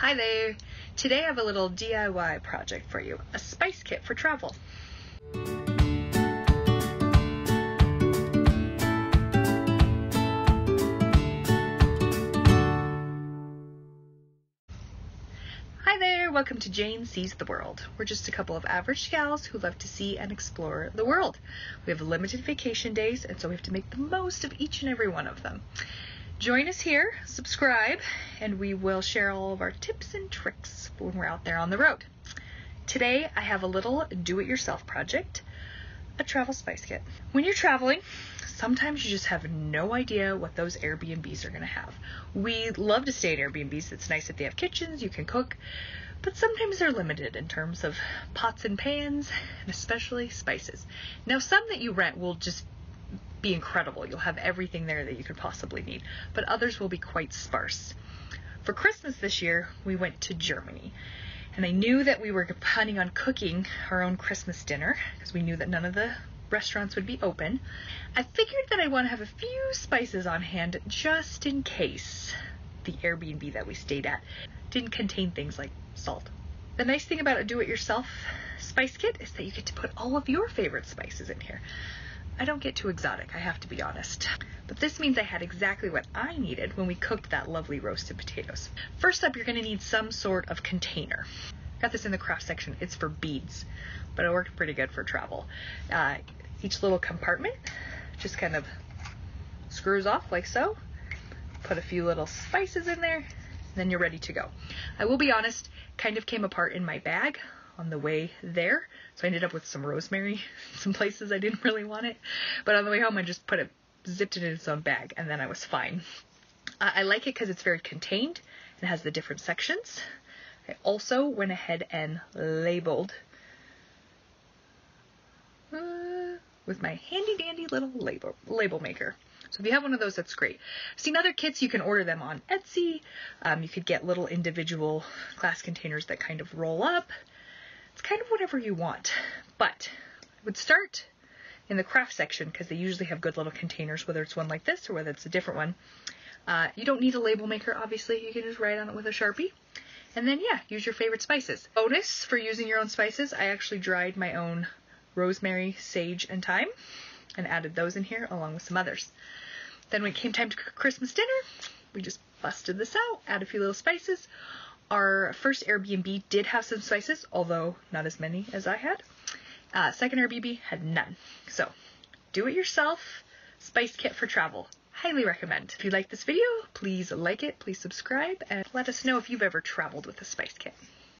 Hi there! Today I have a little DIY project for you, a spice kit for travel. Hi there! Welcome to Jane Sees the World. We're just a couple of average gals who love to see and explore the world. We have limited vacation days, and so we have to make the most of each and every one of them. Join us here, subscribe, and we will share all of our tips and tricks when we're out there on the road. Today I have a little do-it-yourself project, a travel spice kit. When you're traveling, sometimes you just have no idea what those Airbnbs are going to have. We love to stay at Airbnbs. It's nice that they have kitchens, you can cook, but sometimes they're limited in terms of pots and pans, and especially spices. Now, some that you rent will just be incredible. You'll have everything there that you could possibly need, but others will be quite sparse. For Christmas this year, we went to Germany, and I knew that we were planning on cooking our own Christmas dinner because we knew that none of the restaurants would be open. I figured that I'd want to have a few spices on hand just in case the Airbnb that we stayed at didn't contain things like salt. The nice thing about a do-it-yourself spice kit is that you get to put all of your favorite spices in here. I don't get too exotic, I have to be honest. But this means I had exactly what I needed when we cooked that lovely roasted potatoes. First up, you're going to need some sort of container. Got this in the craft section. It's for beads, but it worked pretty good for travel. Each little compartment just kind of screws off like so. Put a few little spices in there, then you're ready to go. I will be honest, kind of came apart in my bag on the way there, so I ended up with some rosemary, some places I didn't really want it, but on the way home I just zipped it in its own bag, and then I was fine. I like it because it's very contained and has the different sections. I also went ahead and labeled with my handy dandy little label maker. So if you have one of those, that's great. I've seen other kits, you can order them on Etsy. You could get little individual glass containers that kind of roll up. It's kind of whatever you want, but I would start in the craft section because they usually have good little containers, whether it's one like this or whether it's a different one. You don't need a label maker, obviously. You can just write on it with a Sharpie. And then, yeah, use your favorite spices. Bonus for using your own spices, I actually dried my own rosemary, sage, and thyme and added those in here along with some others. Then when it came time to cook Christmas dinner, we just busted this out, add a few little spices. Our first Airbnb did have some spices, although not as many as I had. Second Airbnb had none. So, do it yourself, spice kit for travel. Highly recommend. If you like this video, please like it, please subscribe, and let us know if you've ever traveled with a spice kit.